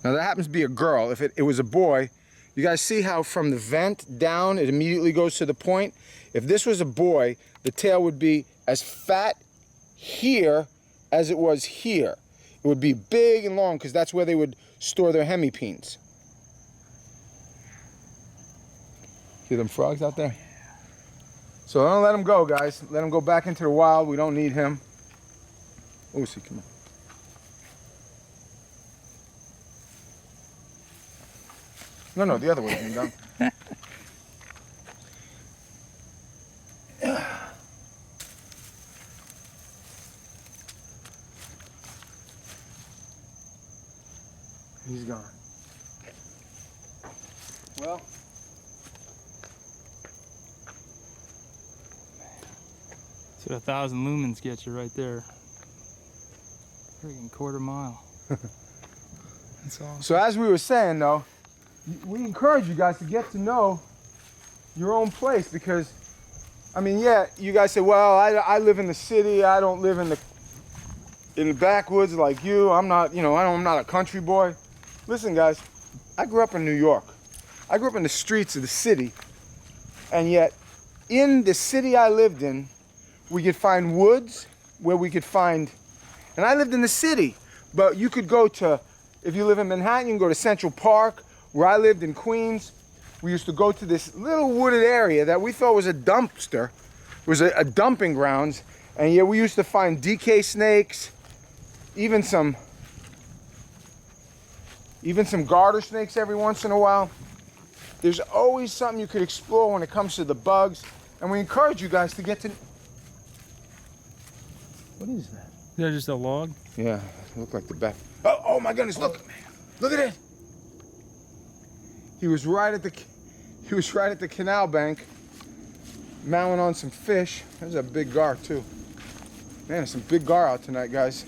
Now that happens to be a girl. If it was a boy, you guys see how from the vent down it immediately goes to the point? If this was a boy, the tail would be as fat here as it was here. It would be big and long because that's where they would store their hemipenes. See them frogs out there? So don't let him go, guys. Let him go back into the wild. We don't need him. Oh, see, come on. No, the other way. Down. He's gone. Well. That's what 1,000 lumens get you right there. Friggin' quarter mile. That's awesome. So as we were saying though, we encourage you guys to get to know your own place because, I mean, yeah, you guys say, well, I live in the city. I don't live in the backwoods like you. I'm not, you know, I'm not a country boy. Listen, guys, I grew up in New York. I grew up in the streets of the city, and yet in the city I lived in, we could find woods where we could find, and I lived in the city, but you could go to, if you live in Manhattan, you can go to Central Park. Where I lived in Queens, we used to go to this little wooded area that we thought was a dumpster, was a dumping grounds, and yeah, we used to find DK snakes, even some garter snakes every once in a while. There's always something you could explore when it comes to the bugs, and we encourage you guys to get to. What is that? Is that just a log? Yeah, it looked like the back. Oh my goodness! Look at it! He was right at the canal bank, mowing on some fish. There's a big gar too. Man, there's some big gar out tonight, guys.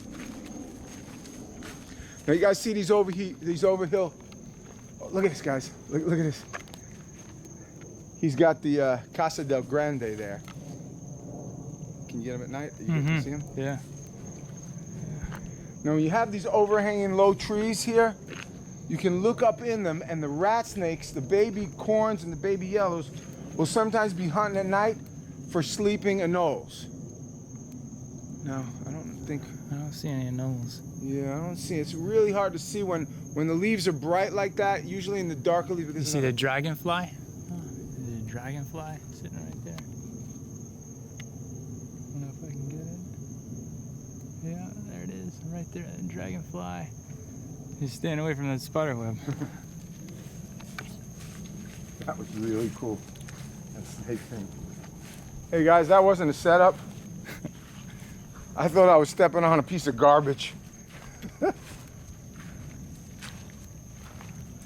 Now you guys see these overhill. Oh, look at this, guys. Look at this. He's got the Casa del Grande there. Can you get him at night? You get to see him? Yeah. Now when you have these overhanging low trees here, you can look up in them, and the rat snakes, the baby corns and the baby yellows, will sometimes be hunting at night for sleeping anoles. No, I don't see any anoles. Yeah, I don't see it. It's really hard to see when the leaves are bright like that, usually in the darker leaves. You see the dragonfly? Oh, there's a dragonfly sitting right there. I don't know if I can get it. Yeah, there it is, right there, that dragonfly. He's staying away from that spider web. That was really cool. That snake thing. Hey guys, that wasn't a setup. I thought I was stepping on a piece of garbage.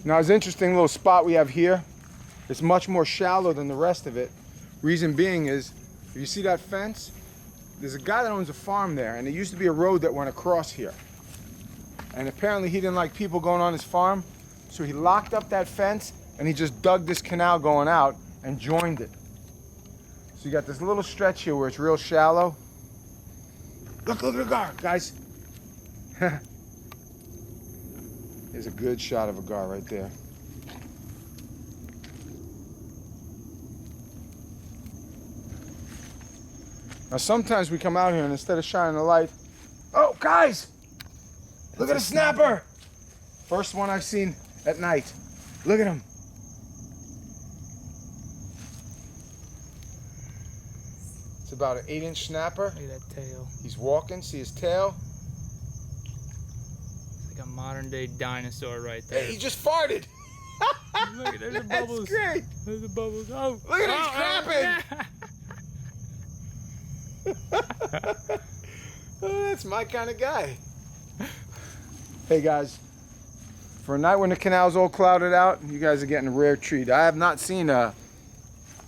Now, it's an interesting little spot we have here. It's much more shallow than the rest of it. Reason being is, if you see that fence, there's a guy that owns a farm there, and there used to be a road that went across here. And apparently he didn't like people going on his farm, so he locked up that fence and he just dug this canal going out and joined it. So you got this little stretch here where it's real shallow. Look at the gar, guys. There's a good shot of a gar right there. Now sometimes we come out here and instead of shining a light, oh guys! Look at a snapper! First one I've seen at night. Look at him. It's about an 8-inch snapper. Look at that tail. He's walking, see his tail? It's like a modern day dinosaur right there. Hey, he just farted! Look, there's the bubbles. That's great! There's the bubbles. Oh! Look at him, he's crapping! Oh, that's my kind of guy. Hey guys, for a night when the canal's all clouded out, you guys are getting a rare treat. I have not seen a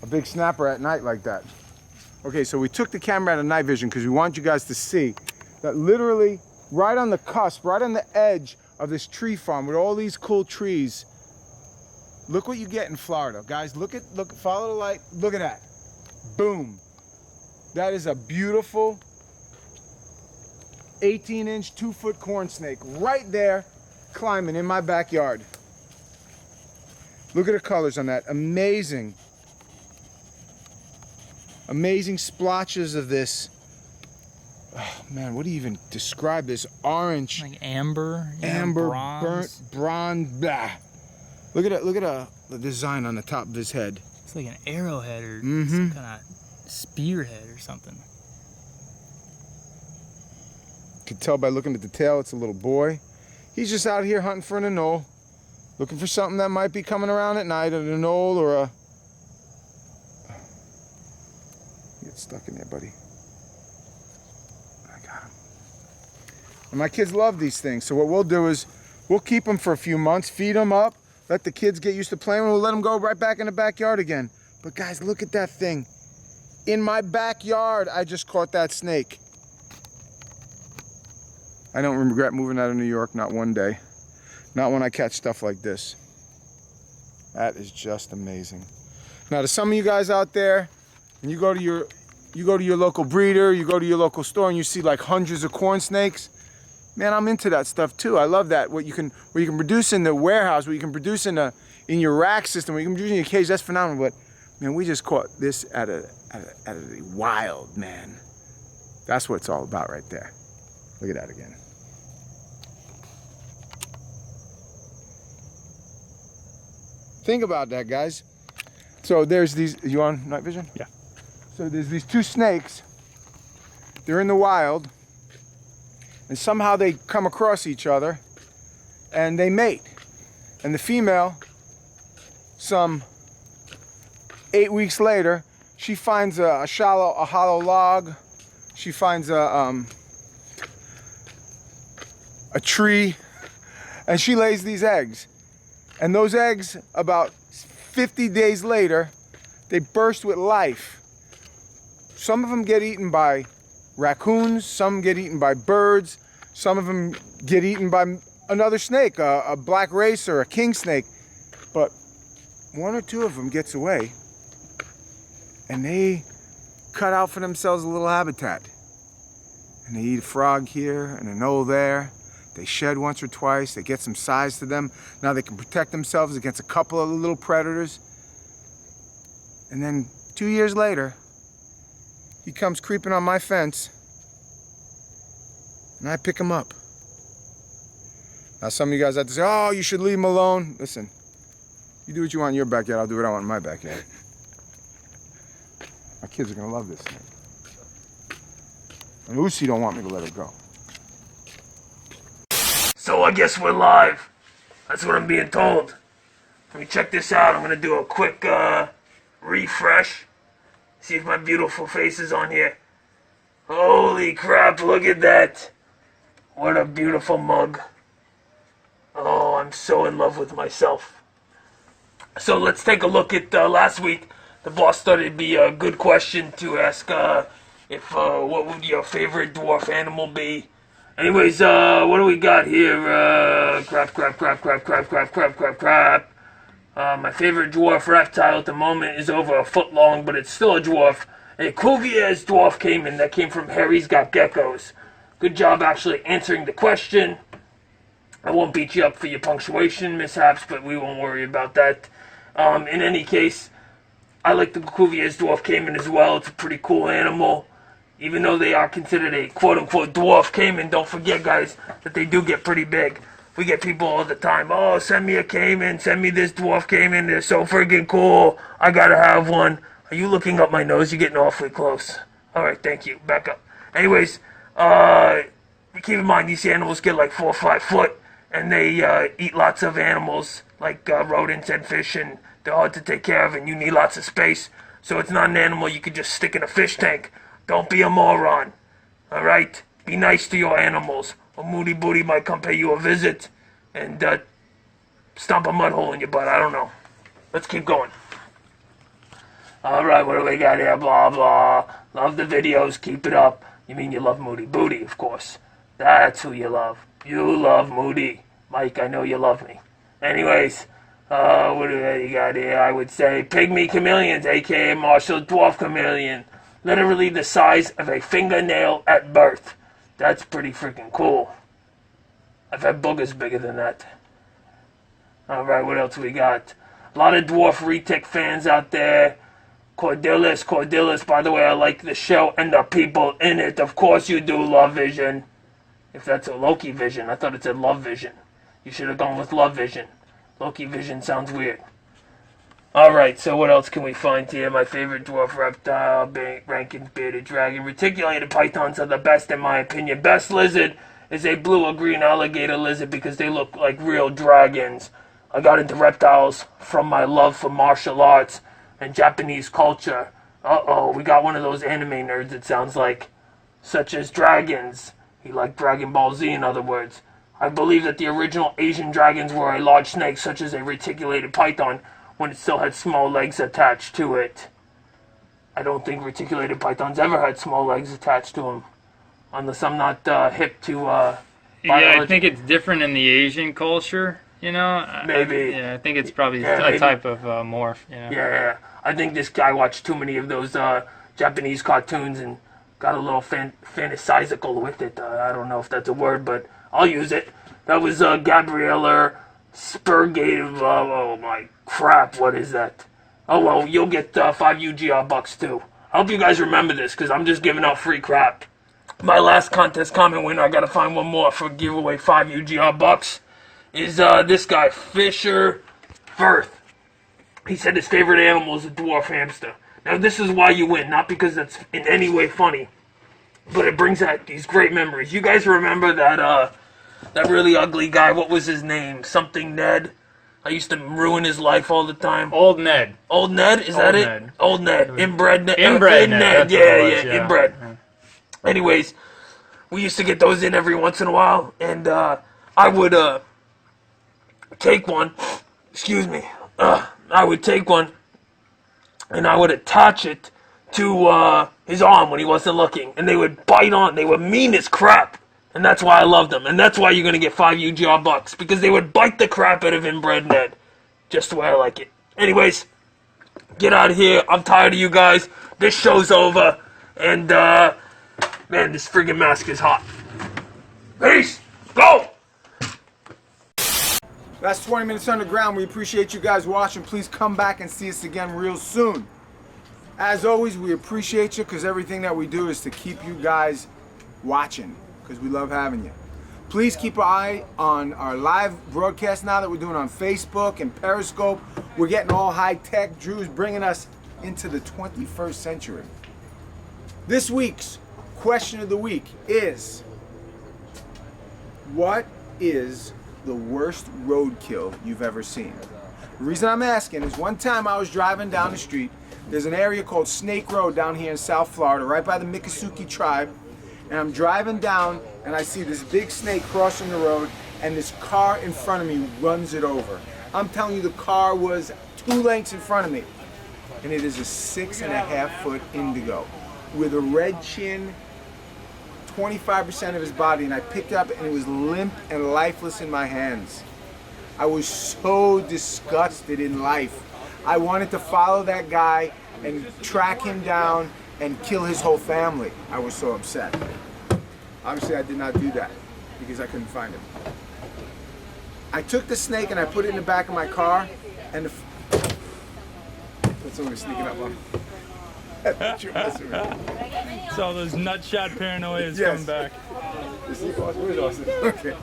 big snapper at night like that. Okay, so we took the camera out of night vision because we want you guys to see that literally right on the cusp, right on the edge of this tree farm with all these cool trees, look what you get in Florida. Guys, look, follow the light, look at that. Boom. That is a beautiful 18-inch, 2-foot corn snake right there climbing in my backyard. Look at the colors on that. Amazing. Amazing splotches of this. Oh man, what do you even describe this? Orange. Like amber. Amber, bronze. burnt, bronze, blah. Look at it, look at the design on the top of his head. It's like an arrowhead or some kind of spearhead or something. You can tell by looking at the tail, it's a little boy. He's just out here hunting for an anole, looking for something that might be coming around at night, an anole or a... Get stuck in there, buddy. I got him. And my kids love these things, so what we'll do is we'll keep them for a few months, feed them up, let the kids get used to playing, and we'll let them go right back in the backyard again. But guys, look at that thing. In my backyard, I just caught that snake. I don't regret moving out of New York, not one day. Not when I catch stuff like this. That is just amazing. Now to some of you guys out there, and you go to your local breeder, you go to your local store and you see like hundreds of corn snakes, man, I'm into that stuff too. I love that. What you can produce in the warehouse, what you can produce in your rack system, what you can produce in your cage, that's phenomenal. But man, we just caught this at a wild, man. That's what it's all about right there. Look at that again. Think about that, guys. So there's these, you on night vision? Yeah. So there's these two snakes. They're in the wild. And somehow they come across each other and they mate. And the female, some 8 weeks later, she finds a hollow log. She finds a tree, and she lays these eggs. And those eggs, about 50 days later, they burst with life. Some of them get eaten by raccoons, some get eaten by birds, some of them get eaten by another snake, a black racer, a king snake. But one or two of them gets away, and they cut out for themselves a little habitat. And they eat a frog here and an anole there. They shed once or twice, they get some size to them. Now they can protect themselves against a couple of little predators. And then 2 years later, he comes creeping on my fence, and I pick him up. Now some of you guys have to say, oh, you should leave him alone. Listen, you do what you want in your backyard, I'll do what I want in my backyard. My kids are gonna love this thing. And Lucy don't want me to let her go. So I guess we're live. That's what I'm being told. Let me check this out. I'm gonna do a quick refresh. See if my beautiful face is on here. Holy crap, look at that. What a beautiful mug. Oh, I'm so in love with myself. So let's take a look at last week. The boss thought it'd be a good question to ask if what would your favorite dwarf animal be. Anyways, what do we got here? Crap. My favorite dwarf reptile at the moment is over a foot long, but it's still a dwarf. A Cuvier's dwarf caiman that came from Harry's Got Geckos. Good job actually answering the question. I won't beat you up for your punctuation mishaps, but we won't worry about that. In any case, I like the Cuvier's dwarf caiman as well. It's a pretty cool animal. Even though they are considered a quote-unquote dwarf caiman, don't forget, guys, that they do get pretty big. We get people all the time, oh, send me a caiman, send me this dwarf caiman, they're so friggin' cool, I gotta have one. Are you looking up my nose? You're getting awfully close. Alright, thank you, back up. Anyways, keep in mind, these animals get like 4 or 5 foot, and they eat lots of animals, like rodents and fish, and they're hard to take care of, and you need lots of space. So it's not an animal you could just stick in a fish tank. Don't be a moron, alright? Be nice to your animals, or Moody Booty might come pay you a visit and stomp a mud hole in your butt, I don't know. Let's keep going. Alright, what do we got here? Blah, blah. Love the videos, keep it up. You mean you love Moody Booty, of course. That's who you love. You love Moody. Mike, I know you love me. Anyways, what do you got here? I would say pygmy chameleons, aka Marshall Dwarf Chameleon. Literally the size of a fingernail at birth. That's pretty freaking cool. I've had boogers bigger than that. Alright, what else we got? A lot of dwarf retic fans out there. Cordelis, by the way, I like the show and the people in it. Of course you do, Love Vision. If that's a Loki Vision, I thought it said Love Vision. You should have gone with Love Vision. Loki Vision sounds weird. Alright, so what else can we find here? My favorite dwarf reptile, Rankin's bearded dragon. Reticulated pythons are the best in my opinion. Best lizard is a blue or green alligator lizard because they look like real dragons. I got into reptiles from my love for martial arts and Japanese culture. Uh-oh, we got one of those anime nerds, it sounds like. Such as dragons. He liked Dragon Ball Z, in other words. I believe that the original Asian dragons were a large snake, such as a reticulated python, when it still had small legs attached to it. I don't think reticulated pythons ever had small legs attached to them. Unless I'm not hip to biology. Yeah, I think it's different in the Asian culture, you know? Maybe. I think it's probably a type of morph, you know? Yeah. I think this guy watched too many of those Japanese cartoons and got a little fantasizeical with it. I don't know if that's a word, but I'll use it. That was Gabriella Spurgative. Oh my crap, what is that? Oh well, you'll get 5 UGR bucks too. I hope you guys remember this, because I'm just giving out free crap. My last contest comment winner, I gotta find one more for giveaway 5 UGR bucks, is this guy, Fisher Firth. He said his favorite animal is a dwarf hamster. Now this is why you win, not because it's in any way funny, but it brings out these great memories. You guys remember that really ugly guy? What was his name? Something Ned. I used to ruin his life all the time. Old Ned. Old Ned? Is that Ned. it? Old Ned. Inbred Ned. Inbred Ned. Yeah, inbred. Anyways, we used to get those in every once in a while, and I would take one. Excuse me. I would take one, and I would attach it to his arm when he wasn't looking, and they would bite on. They were mean as crap, and that's why I loved them, and that's why you're gonna get 5 UGR bucks, because they would bite the crap out of Inbred Ned, just the way I like it. Anyways, get out of here. I'm tired of you guys. This show's over, and man, this friggin' mask is hot. Peace. Go. That's 20 Minutes Underground. We appreciate you guys watching. Please come back and see us again real soon. As always, we appreciate you because everything that we do is to keep you guys watching because we love having you. Please keep an eye on our live broadcast now that we're doing on Facebook and Periscope. We're getting all high tech. Drew's bringing us into the 21st century. This week's question of the week is, what is the worst roadkill you've ever seen? The reason I'm asking is one time I was driving down the street. There's an area called Snake Road down here in South Florida, right by the Miccosukee tribe. And I'm driving down and I see this big snake crossing the road and this car in front of me runs it over. I'm telling you, the car was 2 lengths in front of me. And it is a 6.5-foot indigo with a red chin, 25% of his body, and I picked it up and it was limp and lifeless in my hands. I was so disgusted in life. I wanted to follow that guy and track him down and kill his whole family. I was so upset. Obviously I did not do that because I couldn't find him. I took the snake and I put it in the back of my car, and that's somebody sneaking up on me. It's all those nutshot paranoias coming back. Where's Austin? Okay.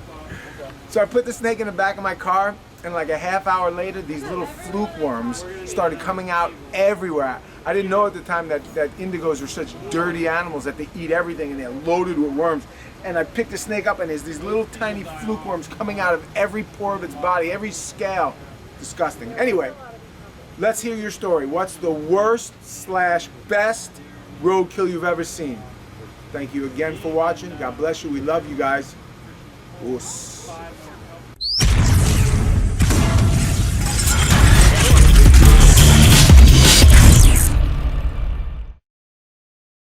So I put the snake in the back of my car, and like a half hour later, these little fluke worms started coming out everywhere. I didn't know at the time that indigos were such dirty animals that they eat everything and they're loaded with worms. And I picked the snake up and there's these little tiny fluke worms coming out of every pore of its body, every scale. Disgusting. Anyway, let's hear your story. What's the worst / best roadkill you've ever seen? Thank you again for watching. God bless you. We love you guys. Oos.